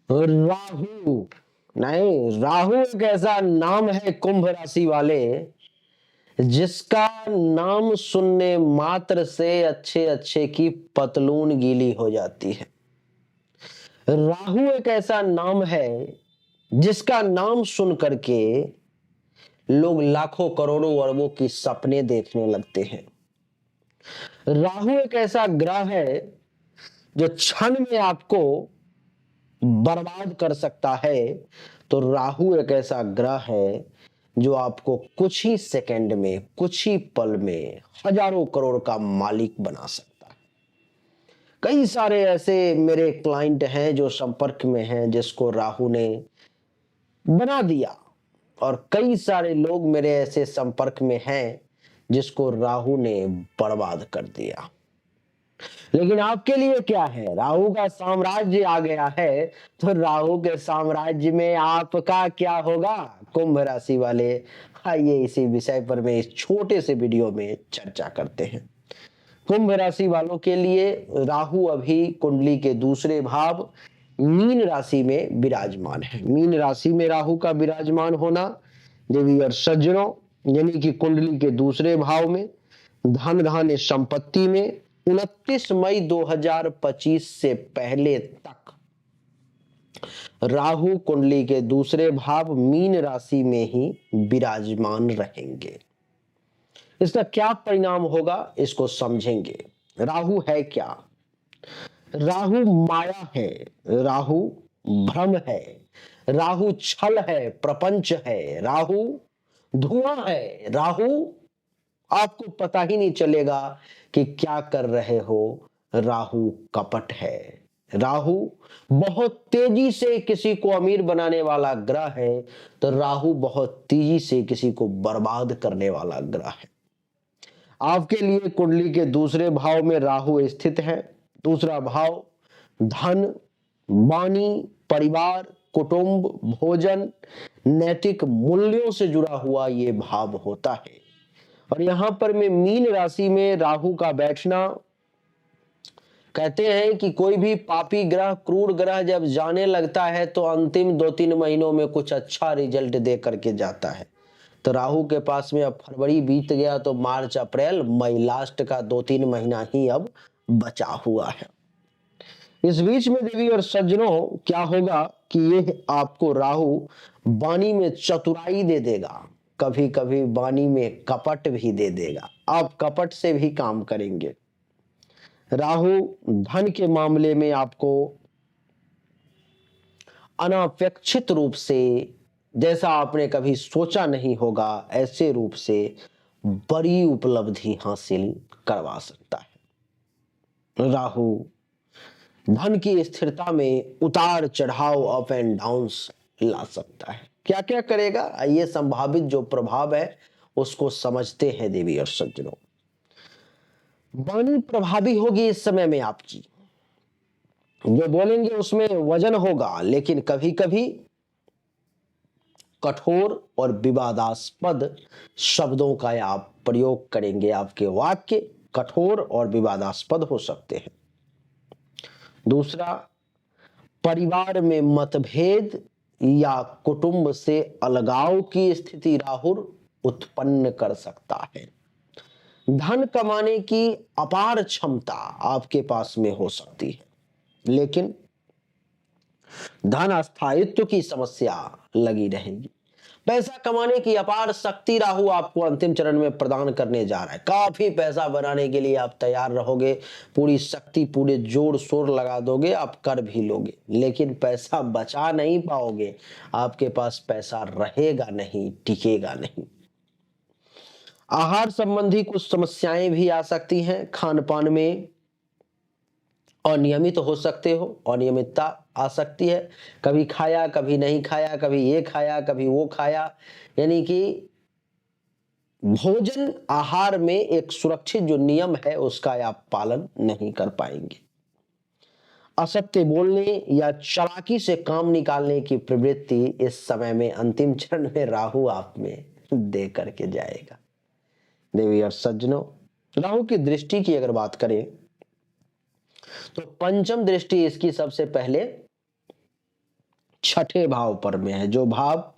राहु नहीं, राहु एक ऐसा नाम है कुंभ राशि वाले जिसका नाम सुनने मात्र से अच्छे अच्छे की पतलून गीली हो जाती है। राहु एक ऐसा नाम है जिसका नाम सुन करके लोग लाखों करोड़ों अरबों की सपने देखने लगते हैं। राहु एक ऐसा ग्रह है जो क्षण में आपको बर्बाद कर सकता है। तो राहु एक ऐसा ग्रह है जो आपको कुछ ही सेकंड में, कुछ ही पल में हजारों करोड़ का मालिक बना सकता है। कई सारे ऐसे मेरे क्लाइंट हैं जो संपर्क में हैं जिसको राहु ने बना दिया, और कई सारे लोग मेरे ऐसे संपर्क में हैं जिसको राहु ने बर्बाद कर दिया। लेकिन आपके लिए क्या है, राहु का साम्राज्य आ गया है, तो राहु के साम्राज्य में आपका क्या होगा कुंभ राशि वाले। आइए इसी विषय पर मैं इस छोटे से वीडियो में चर्चा करते हैं। कुंभ राशि वालों के लिए राहु अभी कुंडली के दूसरे भाव मीन राशि में विराजमान है। मीन राशि में राहु का विराजमान होना देवी और सज्जनों, यानी कि कुंडली के दूसरे भाव में धन धान्य संपत्ति में 29 मई 2025 से पहले तक राहु कुंडली के दूसरे भाव मीन राशि में ही विराजमान रहेंगे। इसका क्या परिणाम होगा इसको समझेंगे। राहु है क्या? राहु माया है, राहु भ्रम है, राहु छल है, प्रपंच है, राहु धुआं है, राहु आपको पता ही नहीं चलेगा कि क्या कर रहे हो। राहु कपट है। राहु बहुत तेजी से किसी को अमीर बनाने वाला ग्रह है, तो राहु बहुत तेजी से किसी को बर्बाद करने वाला ग्रह है। आपके लिए कुंडली के दूसरे भाव में राहु स्थित है। दूसरा भाव धन, वाणी, परिवार, कुटुंब, भोजन, नैतिक मूल्यों से जुड़ा हुआ ये भाव होता है। और यहां पर में मीन राशि में राहु का बैठना, कहते हैं कि कोई भी पापी ग्रह, क्रूर ग्रह जब जाने लगता है तो अंतिम 2-3 महीनों में कुछ अच्छा रिजल्ट दे करके जाता है। तो राहु के पास में अब फरवरी बीत गया, तो मार्च, अप्रैल, मई, लास्ट का 2-3 महीना ही अब बचा हुआ है। इस बीच में देवी और सज्जनों क्या होगा कि ये आपको राहु वाणी में चतुराई दे देगा, कभी कभी वाणी में कपट भी दे देगा। आप कपट से भी काम करेंगे। राहु धन के मामले में आपको अनापेक्षित रूप से, जैसा आपने कभी सोचा नहीं होगा, ऐसे रूप से बड़ी उपलब्धि हासिल करवा सकता है। राहु धन की स्थिरता में उतार चढ़ाव, अप एंड डाउन्स ला सकता है। क्या क्या करेगा, आइए संभावित जो प्रभाव है उसको समझते हैं देवी और सज्जनों। वाणी प्रभावी होगी इस समय में आपकी, जो बोलेंगे उसमें वजन होगा, लेकिन कभी कभी कठोर और विवादास्पद शब्दों का आप प्रयोग करेंगे। आपके वाक्य कठोर और विवादास्पद हो सकते हैं। दूसरा, परिवार में मतभेद या कुटुंब से अलगाव की स्थिति राहु उत्पन्न कर सकता है। धन कमाने की अपार क्षमता आपके पास में हो सकती है, लेकिन धन स्थायित्व की समस्या लगी रहेगी। पैसा कमाने की अपार शक्ति राहु आपको अंतिम चरण में प्रदान करने जा रहा है। काफी पैसा बनाने के लिए आप तैयार रहोगे, पूरी शक्ति, पूरे जोर शोर लगा दोगे, आप कर भी लोगे, लेकिन पैसा बचा नहीं पाओगे। आपके पास पैसा रहेगा नहीं, टिकेगा नहीं। आहार संबंधी कुछ समस्याएं भी आ सकती हैं। खान पान में अनियमित हो सकते हो, अनियमितता आ सकती है। कभी खाया, कभी नहीं खाया, कभी ये खाया, कभी वो खाया, यानी कि भोजन आहार में एक सुरक्षित जो नियम है उसका आप पालन नहीं कर पाएंगे। असत्य बोलने या चालाकी से काम निकालने की प्रवृत्ति इस समय में अंतिम चरण में राहु आप में दे करके जाएगा। देवी और सज्जनों, राहु की दृष्टि की अगर बात करें तो पंचम दृष्टि इसकी सबसे पहले छठे भाव पर में है, जो भाव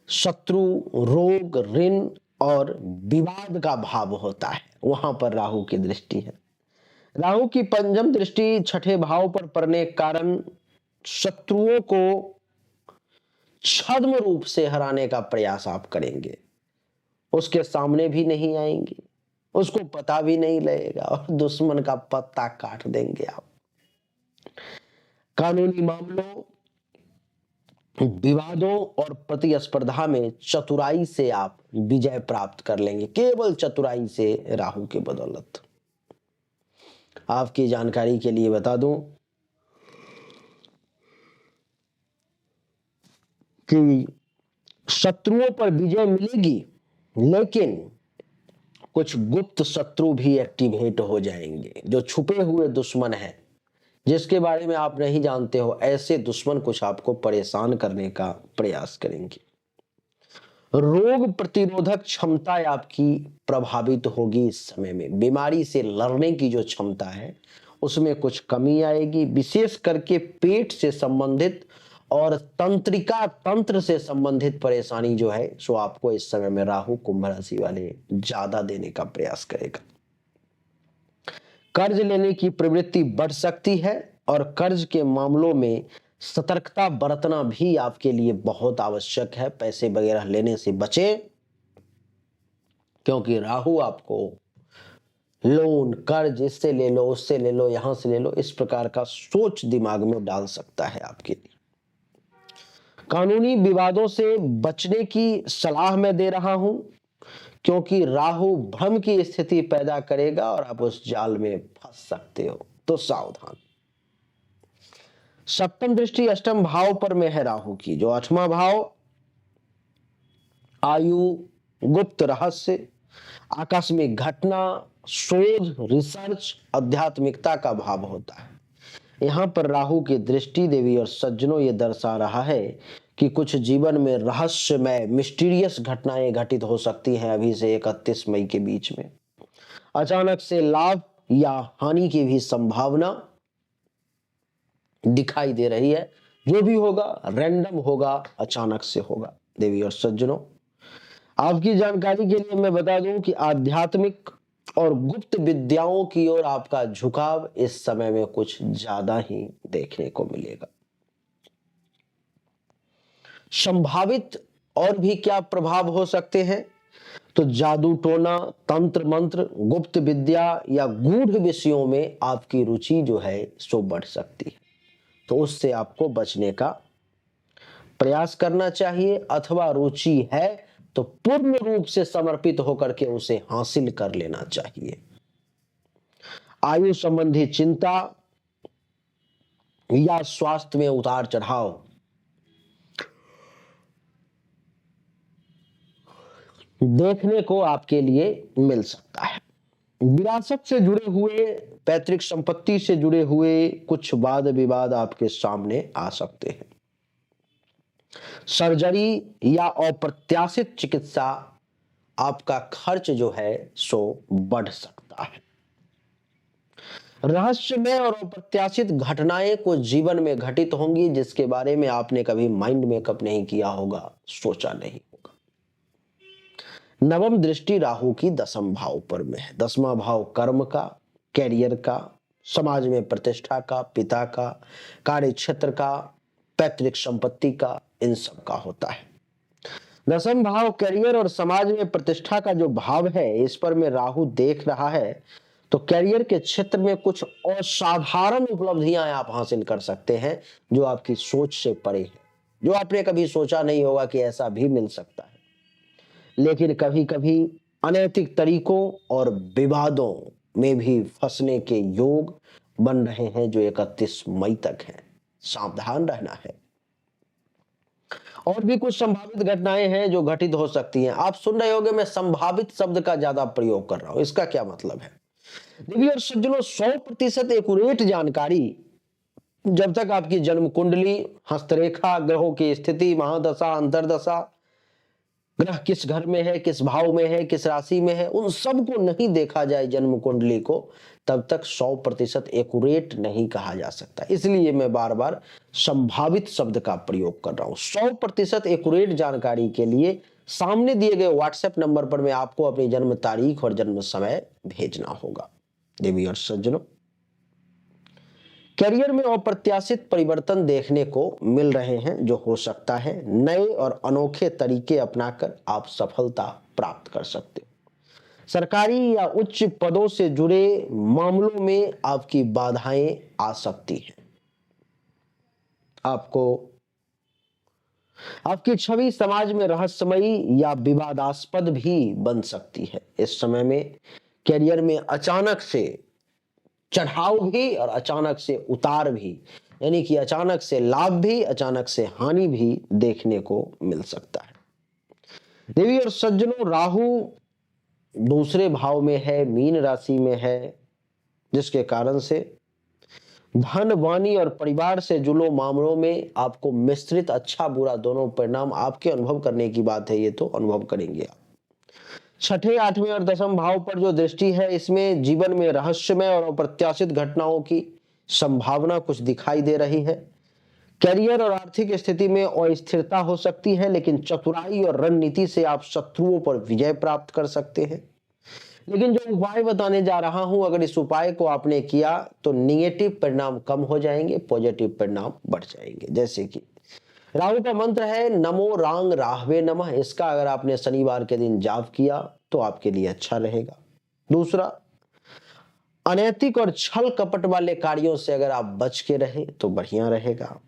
शत्रु, रोग, ऋण और विवाद का भाव होता है, वहां पर राहु की दृष्टि है। राहु की पंचम दृष्टि छठे भाव पर पड़ने के कारण शत्रुओं को छद्म रूप से हराने का प्रयास आप करेंगे, उसके सामने भी नहीं आएंगे, उसको पता भी नहीं लगेगा और दुश्मन का पत्ता काट देंगे आप। कानूनी मामलों, विवादों और प्रतिस्पर्धा में चतुराई से आप विजय प्राप्त कर लेंगे, केवल चतुराई से, राहु के बदौलत। आपकी जानकारी के लिए बता दूं कि शत्रुओं पर विजय मिलेगी, लेकिन कुछ गुप्त शत्रु भी एक्टिवेट हो जाएंगे, जो छुपे हुए दुश्मन हैं, जिसके बारे में आप नहीं जानते हो, ऐसे दुश्मन कुछ आपको परेशान करने का प्रयास करेंगे। रोग प्रतिरोधक क्षमता आपकी प्रभावित होगी इस समय में, बीमारी से लड़ने की जो क्षमता है उसमें कुछ कमी आएगी, विशेष करके पेट से संबंधित और तंत्रिका तंत्र से संबंधित परेशानी जो है सो आपको इस समय में राहु कुंभ राशि वाले ज्यादा देने का प्रयास करेगा। कर्ज लेने की प्रवृत्ति बढ़ सकती है और कर्ज के मामलों में सतर्कता बरतना भी आपके लिए बहुत आवश्यक है। पैसे वगैरह लेने से बचे, क्योंकि राहु आपको लोन, कर्ज, इससे ले लो, उससे ले लो, यहां से ले लो, इस प्रकार का सोच दिमाग में डाल सकता है आपके लिए। कानूनी विवादों से बचने की सलाह मैं दे रहा हूं, क्योंकि राहु भ्रम की स्थिति पैदा करेगा और आप उस जाल में फंस सकते हो, तो सावधान। सप्तम दृष्टि अष्टम भाव पर में है राहु की, जो आठवां भाव आयु, गुप्त रहस्य, आकस्मिक घटना, शोध, रिसर्च, आध्यात्मिकता का भाव होता है। यहां पर राहु की दृष्टि देवी और सज्जनों ये दर्शा रहा है कि कुछ जीवन में रहस्यमय मिस्टीरियस घटनाएं घटित हो सकती हैं अभी से 31 मई के बीच में। अचानक से लाभ या हानि की भी संभावना दिखाई दे रही है। जो भी होगा रैंडम होगा, अचानक से होगा। देवी और सज्जनों, आपकी जानकारी के लिए मैं बता दूं कि आध्यात्मिक और गुप्त विद्याओं की ओर आपका झुकाव इस समय में कुछ ज्यादा ही देखने को मिलेगा। संभावित और भी क्या प्रभाव हो सकते हैं, तो जादू टोना, तंत्र मंत्र, गुप्त विद्या या गूढ़ विषयों में आपकी रुचि जो है सो बढ़ सकती है, तो उससे आपको बचने का प्रयास करना चाहिए, अथवा रुचि है तो पूर्ण रूप से समर्पित होकर के उसे हासिल कर लेना चाहिए। आयु संबंधी चिंता या स्वास्थ्य में उतार चढ़ाव देखने को आपके लिए मिल सकता है। विरासत से जुड़े हुए, पैतृक संपत्ति से जुड़े हुए कुछ वाद विवाद आपके सामने आ सकते हैं। सर्जरी या अप्रत्याशित चिकित्सा, आपका खर्च जो है सो बढ़ सकता है। रहस्यमय और अप्रत्याशित घटनाएं कुछ जीवन में घटित होंगी, जिसके बारे में आपने कभी माइंड मेकअप नहीं किया होगा, सोचा नहीं होगा। नवम दृष्टि राहु की दसम भाव पर में है। दसवां भाव कर्म का, कैरियर का, समाज में प्रतिष्ठा का, पिता का, कार्य क्षेत्र का, पैतृक संपत्ति का, इन सब का होता है। दसम भाव कैरियर और समाज में प्रतिष्ठा का जो भाव है, इस पर में राहु देख रहा है, तो कैरियर के क्षेत्र में कुछ असाधारण उपलब्धियां आप हासिल कर सकते हैं, जो आपकी सोच से परे है, जो आपने कभी सोचा नहीं होगा कि ऐसा भी मिल सकता है। लेकिन कभी कभी अनैतिक तरीकों और विवादों में भी फंसने के योग बन रहे हैं, जो 31 मई तक हैं। सावधान रहना है। और भी कुछ संभावित घटनाएं हैं जो घटित हो सकती हैं। आप सुन रहे होंगे मैं संभावित शब्द का ज्यादा प्रयोग कर रहा हूं, इसका क्या मतलब है? देवी और सज्जनों, 100% एक्यूरेट जानकारी जब तक आपकी जन्म कुंडली, हस्तरेखा, ग्रहों की स्थिति, महादशा, अंतरदशा, ग्रह किस घर में है, किस भाव में है, किस राशि में है, उन सब को नहीं देखा जाए जन्म कुंडली को, तब तक 100% एक्यूरेट नहीं कहा जा सकता। इसलिए मैं बार बार संभावित शब्द का प्रयोग कर रहा हूं। 100% एक्यूरेट जानकारी के लिए सामने दिए गए व्हाट्सएप नंबर पर मैं आपको अपनी जन्म तारीख और जन्म समय भेजना होगा। देवी और सज्जनों, करियर में अप्रत्याशित परिवर्तन देखने को मिल रहे हैं, जो हो सकता है नए और अनोखे तरीके अपनाकर आप सफलता प्राप्त कर सकते हो। सरकारी या उच्च पदों से जुड़े मामलों में आपकी बाधाएं आ सकती हैं। आपकी छवि समाज में रहस्यमयी या विवादास्पद भी बन सकती है। इस समय में करियर में अचानक से चढ़ाव भी और अचानक से उतार भी, यानी कि अचानक से लाभ भी, अचानक से हानि भी देखने को मिल सकता है। देवी और सज्जनों, राहु दूसरे भाव में है, मीन राशि में है, जिसके कारण से धन, वाणी और परिवार से जुड़े मामलों में आपको मिश्रित अच्छा बुरा दोनों परिणाम आपके अनुभव करने की बात है, ये तो अनुभव करेंगे आप। छठे, आठवें और दसम भाव पर जो दृष्टि है, इसमें जीवन में रहस्यमय और अप्रत्याशित घटनाओं की संभावना कुछ दिखाई दे रही है। करियर और आर्थिक स्थिति में अस्थिरता हो सकती है, लेकिन चतुराई और रणनीति से आप शत्रुओं पर विजय प्राप्त कर सकते हैं। लेकिन जो उपाय बताने जा रहा हूं, अगर इस उपाय को आपने किया तो निगेटिव परिणाम कम हो जाएंगे, पॉजिटिव परिणाम बढ़ जाएंगे। जैसे कि राहु का मंत्र है नमो रांग राहवे नमः। इसका अगर आपने शनिवार के दिन जाप किया तो आपके लिए अच्छा रहेगा। दूसरा, अनैतिक और छल कपट वाले कार्यों से अगर आप बच के रहे तो बढ़िया रहेगा।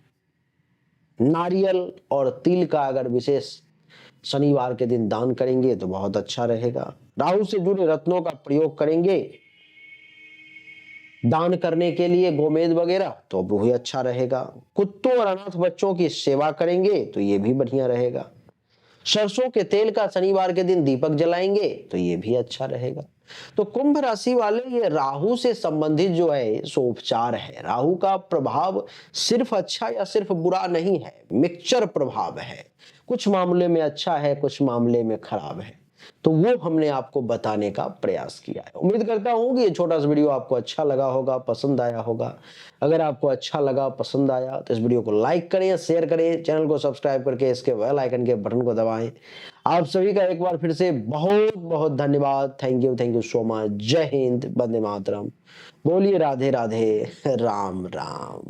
नारियल और तिल का अगर विशेष शनिवार के दिन दान करेंगे तो बहुत अच्छा रहेगा। राहु से जुड़े रत्नों का प्रयोग करेंगे दान करने के लिए, गोमेद वगैरह, तो भी अच्छा रहेगा। कुत्तों और अनाथ बच्चों की सेवा करेंगे तो ये भी बढ़िया रहेगा। सरसों के तेल का शनिवार के दिन दीपक जलाएंगे तो ये भी अच्छा रहेगा। तो कुंभ राशि वाले, ये राहु से संबंधित जो है सो उपचार है। राहु का प्रभाव सिर्फ अच्छा या सिर्फ बुरा नहीं है, मिक्सचर प्रभाव है। कुछ मामले में अच्छा है, कुछ मामले में खराब है, तो वो हमने आपको बताने का प्रयास किया है। उम्मीद करता हूं कि ये छोटा सा वीडियो आपको अच्छा लगा होगा, पसंद आया होगा। अगर आपको अच्छा लगा, पसंद आया, तो इस वीडियो को लाइक करें, शेयर करें, चैनल को सब्सक्राइब करके इसके बेल आइकन के बटन को दबाएं। आप सभी का एक बार फिर से बहुत बहुत धन्यवाद। Thank you so much. जय हिंद, वंदे मातरम। बोलिए राधे राधे, राम राम।